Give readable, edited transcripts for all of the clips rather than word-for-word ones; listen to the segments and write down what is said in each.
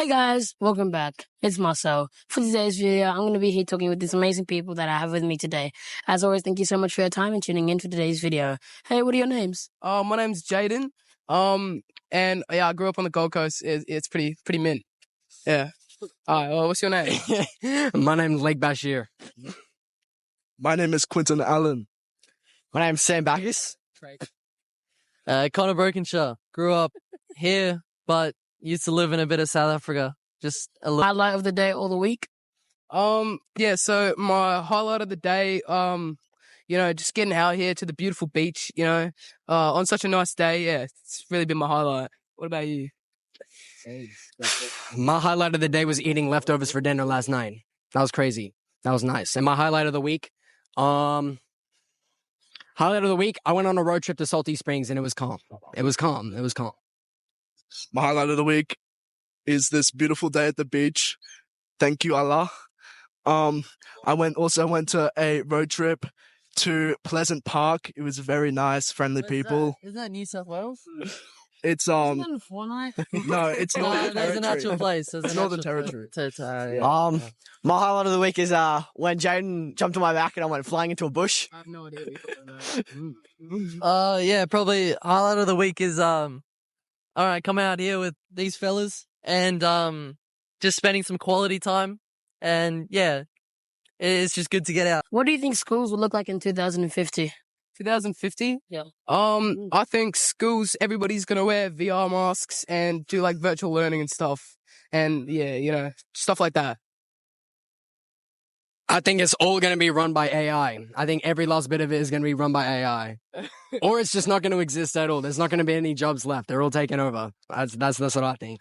Hey guys, welcome back. It's Marcel. For today's video, I'm going to be here talking with these amazing people that I have with me today. As always, thank you so much for your time and tuning in for today's video. Hey, what are your names? My name's Jaden. And yeah, I grew up on the Gold Coast. It's pretty mint. Yeah. All right. Well, what's your name? My name's Lake Bashir. My name is Quinton Allen. My name's Sam Backus. Connor Brokenshaw. Grew up here, but used to live in a bit of South Africa. Just a little. Highlight of the day or the week? Yeah. So my highlight of the day, just getting out here to the beautiful beach. On such a nice day. Yeah, it's really been my highlight. What about you? My highlight of the day was eating leftovers for dinner last night. That was crazy. That was nice. And my highlight of the week, I went on a road trip to Salty Springs and it was calm. It was calm. My highlight of the week is this beautiful day at the beach. Thank you, Allah. I went to a road trip to Pleasant Park. It was very nice, friendly people. Isn't that New South Wales? It's Isn't that in Fortnite? no, it's Northern There's an Territory. actual place. It's Northern Territory. My highlight of the week is when Jaden jumped on my back and I went flying into a bush. I have no idea what you're talking about. Yeah, probably highlight of the week is all right, come out here with these fellas and just spending some quality time, and yeah, it's just good to get out. What do you think schools will look like in 2050? 2050? Yeah. I think schools, everybody's gonna wear VR masks and do like virtual learning and stuff. And yeah, stuff like that. I think it's all going to be run by AI. I think every last bit of it is going to be run by AI. Or it's just not going to exist at all. There's not going to be any jobs left. They're all taken over. That's what I think.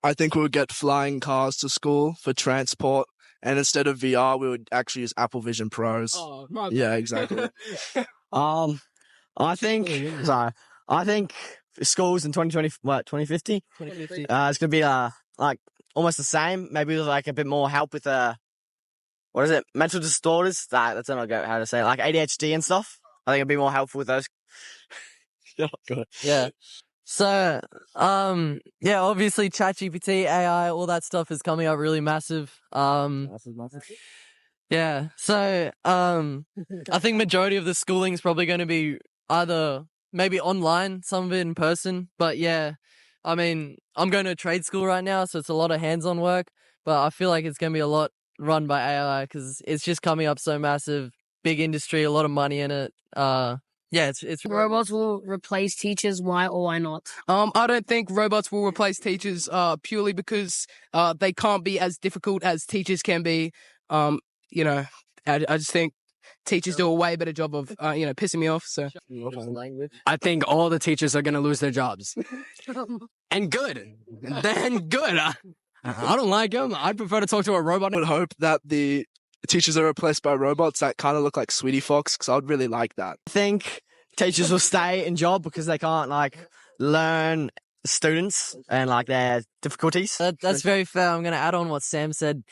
I think we would get flying cars to school for transport, and instead of VR, we would actually use Apple Vision Pros. Oh, my Yeah, exactly. I think schools in 2050? 2050. It's going to be like almost the same. Maybe with like a bit more help with what is it? Mental disorders. That's not how to say it. Like ADHD and stuff. I think it'd be more helpful with those. Yeah. So, obviously ChatGPT, AI, all that stuff is coming up really massive. Yeah. So, I think majority of the schooling is probably going to be either maybe online, some of it in person. But yeah, I mean, I'm going to a trade school right now, so it's a lot of hands-on work. But I feel like it's going to be a lot run by AI because it's just coming up so massive, big industry, a lot of money in it. It's Robots will replace teachers. Why or why not? I don't think robots will replace teachers purely because they can't be as difficult as teachers can be. I just think teachers do a way better job of pissing me off. So I think all the teachers are going to lose their jobs. And good. Then good. I don't like them. I'd prefer to talk to a robot. I would hope that the teachers are replaced by robots that kind of look like Sweetie Fox, because I would really like that. I think teachers will stay in job because they can't learn students and their difficulties. That's very fair. I'm going to add on what Sam said.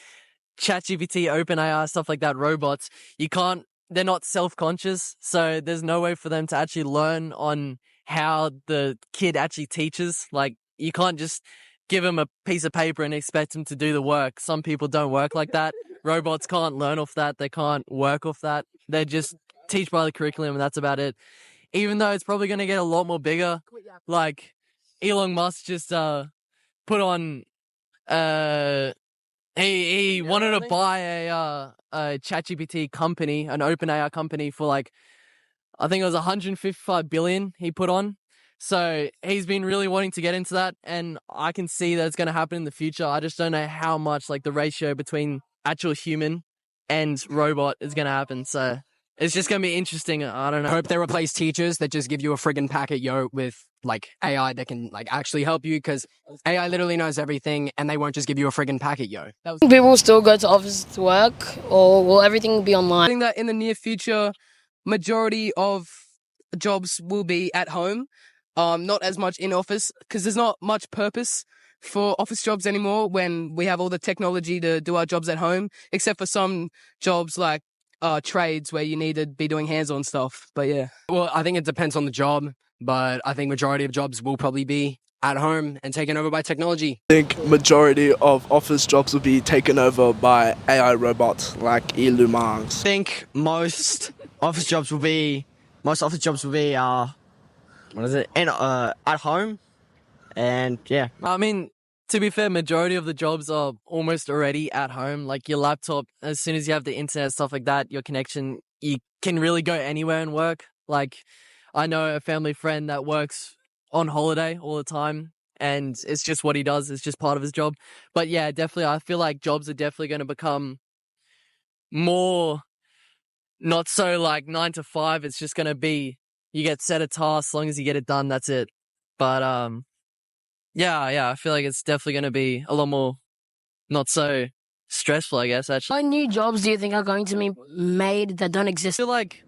ChatGPT, OpenAI, stuff like that, robots, they're not self-conscious, so there's no way for them to actually learn on how the kid actually teaches. Like, you can't just give them a piece of paper and expect them to do the work. Some people don't work like that. Robots can't learn off that. They can't work off that. They just teach by the curriculum and that's about it. Even though it's probably going to get a lot more bigger. Like, Elon Musk just put on... He wanted to buy a ChatGPT company, an OpenAI company for I think it was 155 billion he put on. So he's been really wanting to get into that, and I can see that it's going to happen in the future. I just don't know how much the ratio between actual human and robot is going to happen. So it's just going to be interesting. I don't know. I hope they replace teachers that just give you a friggin' packet, with AI that can actually help you, because AI literally knows everything and they won't just give you a friggin' packet, People will still go to offices to work, or will everything be I online? think that in the near future, majority of jobs will be at home. Not as much in office, because there's not much purpose for office jobs anymore when we have all the technology to do our jobs at home, except for some jobs like trades where you need to be doing hands-on stuff. But yeah. Well, I think it depends on the job, but I think majority of jobs will probably be at home and taken over by technology. I think majority of office jobs will be taken over by AI robots like Elon Musk. I think most office jobs will be what is it, at home, and yeah. I mean, to be fair, majority of the jobs are almost already at home. Like your laptop, as soon as you have the internet, stuff like that, your connection, you can really go anywhere and work. Like, I know a family friend that works on holiday all the time, and it's just what he does. It's just part of his job. But yeah, definitely, I feel like jobs are definitely going to become more, not so like 9 to 5. It's just going to be, you get set a task, as long as you get it done, that's it. But, yeah, I feel like it's definitely going to be a lot more not so stressful, I guess, actually. What new jobs do you think are going to be made that don't I exist? feel like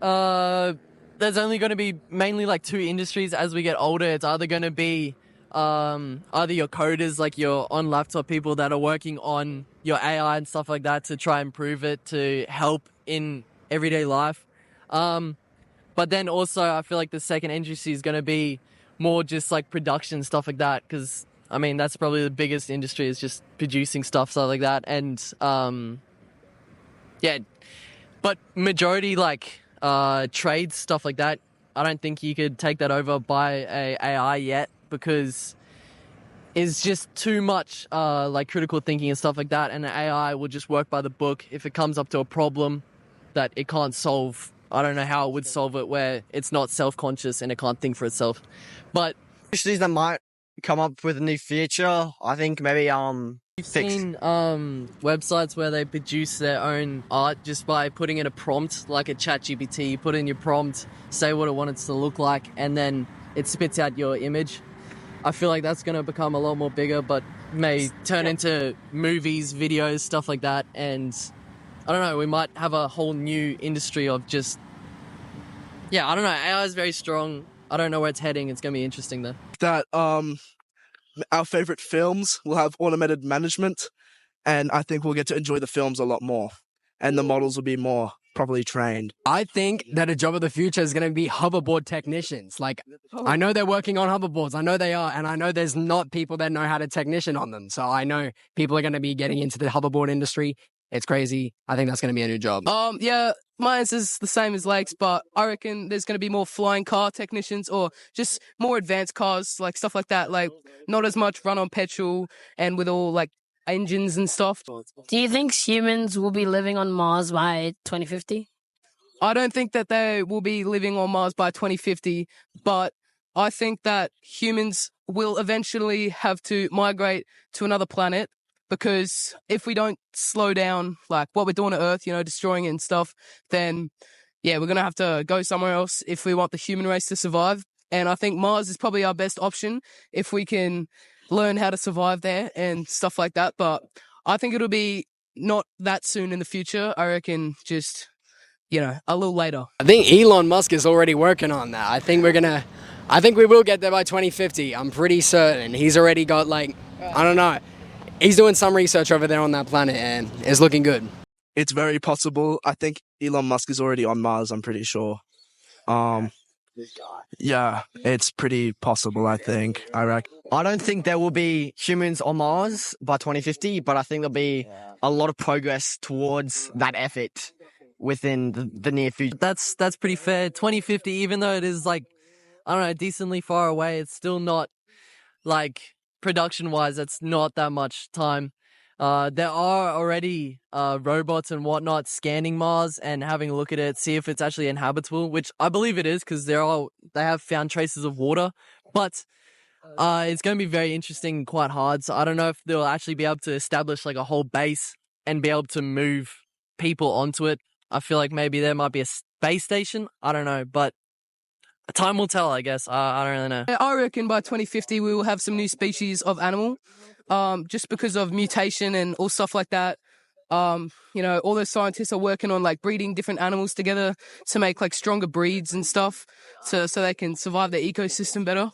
there's only going to be mainly like 2 industries as we get older. It's either going to be either your coders, like your on laptop people that are working on your AI and stuff like that to try and improve it to help in everyday life. But then also I feel like the second industry is going to be more just like production, stuff like that, because I mean that's probably the biggest industry, is just producing stuff like that. And yeah, but majority like trades, stuff like that, I don't think you could take that over by a AI yet, because it's just too much like critical thinking and stuff like that, and the AI will just work by the book. If it comes up to a problem that it can't solve, I don't know how it would solve it where it's not self-conscious and it can't think for itself. But Industries that might come up with a new feature, I think maybe you've seen websites where they produce their own art just by putting in a prompt, like a ChatGPT. You put in your prompt, say what it wants it to look like, and then it spits out your image. I feel like that's going to become a lot more bigger, but may turn into movies, videos, stuff like that. And I don't know, we might have a whole new industry of just, yeah, I don't know. AI is very strong. I don't know where it's heading. It's going to be interesting though. That our favorite films will have automated management, and I think we'll get to enjoy the films a lot more, and the models will be more properly trained. I think that a job of the future is going to be hoverboard technicians. Like, I know they're working on hoverboards. I know they are. And I know there's not people that know how to technician on them. So I know people are going to be getting into the hoverboard industry. It's crazy. I think that's going to be a new job. Yeah, my answer's the same as Lake's, but I reckon there's going to be more flying car technicians, or just more advanced cars, like stuff like that. Like, not as much run on petrol and with all like engines and stuff. Do you think humans will be living on Mars by 2050? I don't think that they will be living on Mars by 2050, but I think that humans will eventually have to migrate to another planet, because if we don't slow down like what we're doing to Earth, destroying it and stuff, then yeah, we're going to have to go somewhere else if we want the human race to survive. And I think Mars is probably our best option if we can learn how to survive there and stuff like that. But I think it'll be not that soon in the future. I reckon just, a little later. I think Elon Musk is already working on that. I think we will get there by 2050. I'm pretty certain. He's already got I don't know. He's doing some research over there on that planet and it's looking good. It's very possible. I think Elon Musk is already on Mars, I'm pretty sure. Yeah, it's pretty possible, I think. I reckon. I don't think there will be humans on Mars by 2050, but I think there'll be a lot of progress towards that effort within the near future. That's pretty fair. 2050, even though it is like, I don't know, decently far away, it's still not like production-wise, it's not that much time. There are already robots and whatnot scanning Mars and having a look at it, see if it's actually inhabitable, which I believe it is, because they have found traces of water. But it's going to be very interesting and quite hard. So I don't know if they'll actually be able to establish like a whole base and be able to move people onto it. I feel like maybe there might be a space station. I don't know, but time will tell, I guess. I don't really know. I reckon by 2050 we will have some new species of animal, just because of mutation and all stuff like that. All those scientists are working on like breeding different animals together to make like stronger breeds and stuff, so they can survive the ecosystem better.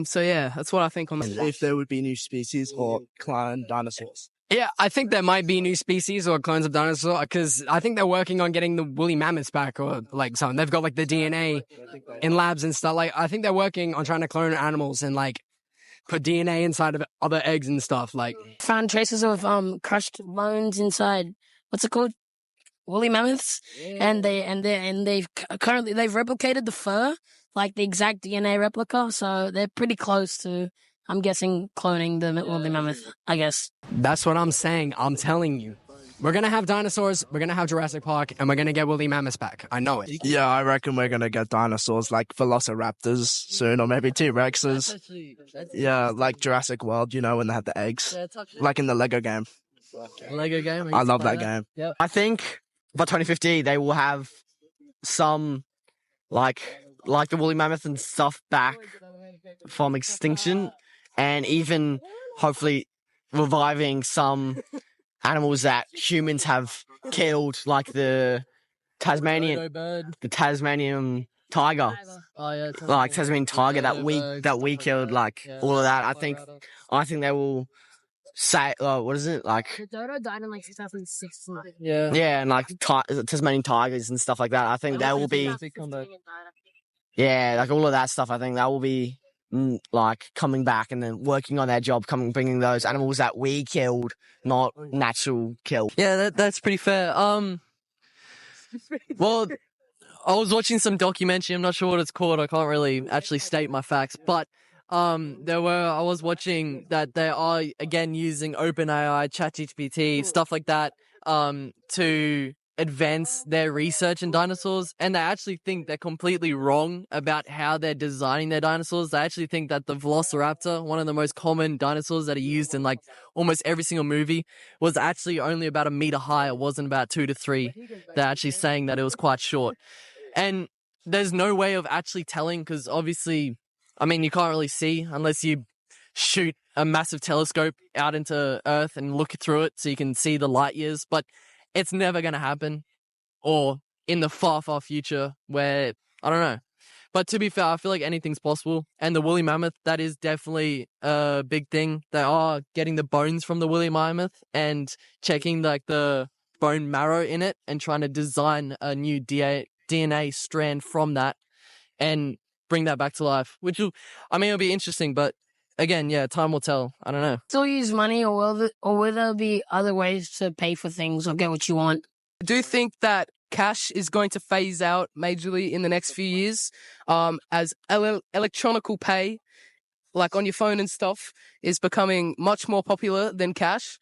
So yeah, that's what I think on that. If there would be new species or clone dinosaurs. Yeah, I think there might be new species or clones of dinosaur because I think they're working on getting the woolly mammoths back or like something. They've got like the DNA in labs and stuff. Like I think they're working on trying to clone animals and like put DNA inside of other eggs and stuff. Like Found traces of crushed bones inside. What's it called? Woolly mammoths, and they've currently they've replicated the fur, like the exact DNA replica. So they're pretty close to, I'm guessing, cloning the woolly mammoth. I guess. that's what I'm saying. I'm telling you. We're going to have dinosaurs, we're going to have Jurassic Park, and we're going to get woolly mammoths back. I know it. Yeah, I reckon we're gonna get dinosaurs like velociraptors soon, or maybe T-Rexes. Yeah, like Jurassic World, you know, when they have the eggs, like in the Lego game. Lego game. I love that game. Yep. I think by 2050 they will have some like the woolly mammoth and stuff back from extinction, and even hopefully reviving some animals that humans have killed, like the Tasmanian tiger, Oh yeah. like Tasmanian tiger that we killed, like all of that. I think they will say, what is it like? The dodo died in like 2006. Yeah. Yeah, and like Tasmanian tigers and stuff like that. I think that will be, yeah, like all of that stuff. I think that will be like coming back and then working on their job, bringing those animals that we killed, not natural kill. Yeah, that's pretty fair. Well, I was watching some documentary. I'm not sure what it's called. I can't really actually state my facts, but I was watching that they are again using OpenAI, ChatGPT, stuff like that, to advance their research in dinosaurs, and they actually think they're completely wrong about how they're designing their dinosaurs. They actually think that the Velociraptor, one of the most common dinosaurs that are used in like almost every single movie, was actually only about 1 meter high. It wasn't about 2 to 3. They're actually saying that it was quite short. And there's no way of actually telling because obviously, I mean, you can't really see unless you shoot a massive telescope out into Earth and look through it so you can see the light years, but it's never going to happen, or in the far, far future where, I don't know. But to be fair, I feel like anything's possible. And the woolly mammoth, that is definitely a big thing. They are getting the bones from the woolly mammoth and checking like the bone marrow in it and trying to design a new DNA strand from that and bring that back to life, which it'll be interesting, but again, yeah, time will tell. I don't know. Still use money, or will there be other ways to pay for things or get what you want? I do think that cash is going to phase out majorly in the next few years, as electronical pay, like on your phone and stuff, is becoming much more popular than cash.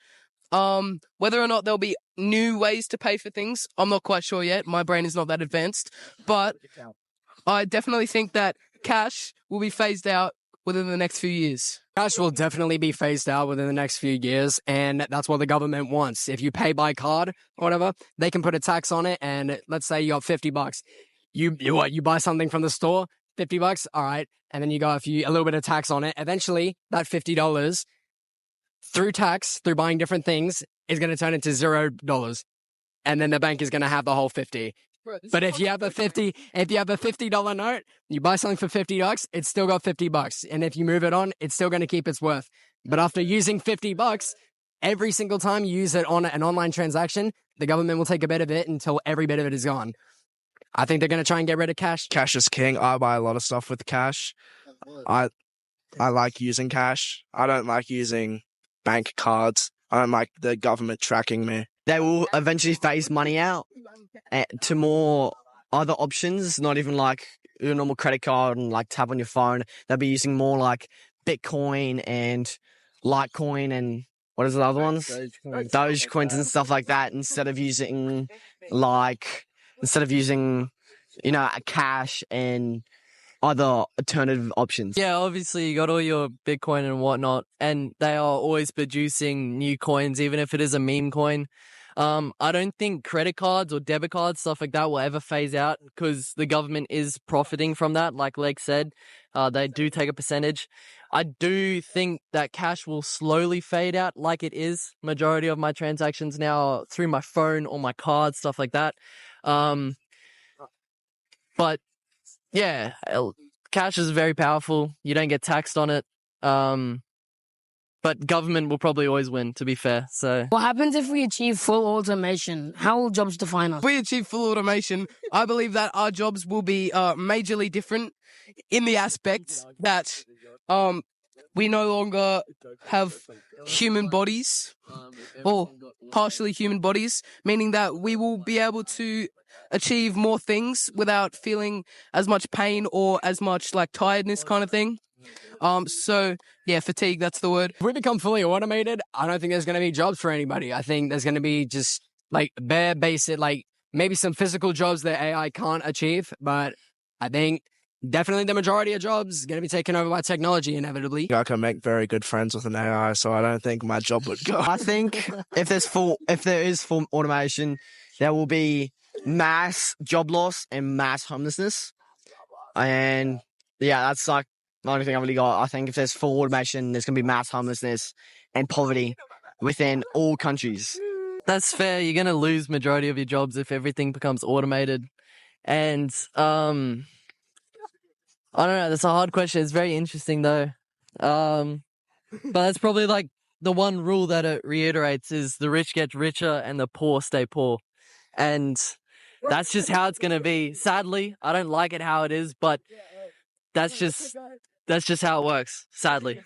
Whether or not there'll be new ways to pay for things, I'm not quite sure yet. My brain is not that advanced, but I definitely think that cash will be phased out within the next few years. Cash will definitely be phased out within the next few years, and that's what the government wants. If you pay by card or whatever, they can put a tax on it, and let's say you got $50. You buy something from the store, $50, all right, and then you got a little bit of tax on it. Eventually, that $50 through tax, through buying different things, is going to turn into $0, and then the bank is going to have the whole 50. But if you have a $50 note, you buy something for $50, it's still got $50. And if you move it on, it's still going to keep its worth. But after using $50, every single time you use it on an online transaction, the government will take a bit of it until every bit of it is gone. I think they're going to try and get rid of cash. Cash is king. I buy a lot of stuff with cash. I like using cash. I don't like using bank cards. I don't like the government tracking me. They will eventually phase money out to more other options, not even like your normal credit card and like tap on your phone. They'll be using more like Bitcoin and Litecoin and what is the other ones? Dogecoins and stuff like that, instead of using cash and other alternative options. Yeah, obviously you got all your Bitcoin and whatnot, and they are always producing new coins, even if it is a meme coin. I don't think credit cards or debit cards, stuff like that, will ever phase out because the government is profiting from that. Like Leg said, they do take a percentage. I do think that cash will slowly fade out like it is. Majority of my transactions now are through my phone or my card, stuff like that. But yeah, cash is very powerful. You don't get taxed on it. but government will probably always win, to be fair. So What happens if we achieve full automation? How will jobs define us? If we achieve full automation, I believe that our jobs will be majorly different in the aspect that we no longer have human bodies or partially human bodies, meaning that we will be able to achieve more things without feeling as much pain or as much like tiredness kind of thing. So yeah, fatigue, that's the word. If we become fully automated, I don't think there's going to be jobs for anybody. I think there's going to be just like bare basic, like maybe some physical jobs that AI can't achieve. But I think definitely the majority of jobs going to be taken over by technology inevitably. I can make very good friends with an AI, so I don't think my job would go. I think if there is full automation, there will be mass job loss and mass homelessness. And yeah, that's like the only thing I've really got. I think if there's full automation, there's going to be mass homelessness and poverty within all countries. that's fair. You're going to lose majority of your jobs if everything becomes automated. And I don't know. That's a hard question. It's very interesting though. But that's probably like the one rule that it reiterates is the rich get richer and the poor stay poor. And that's just how it's going to be. Sadly, I don't like it how it is, but that's just how it works, sadly.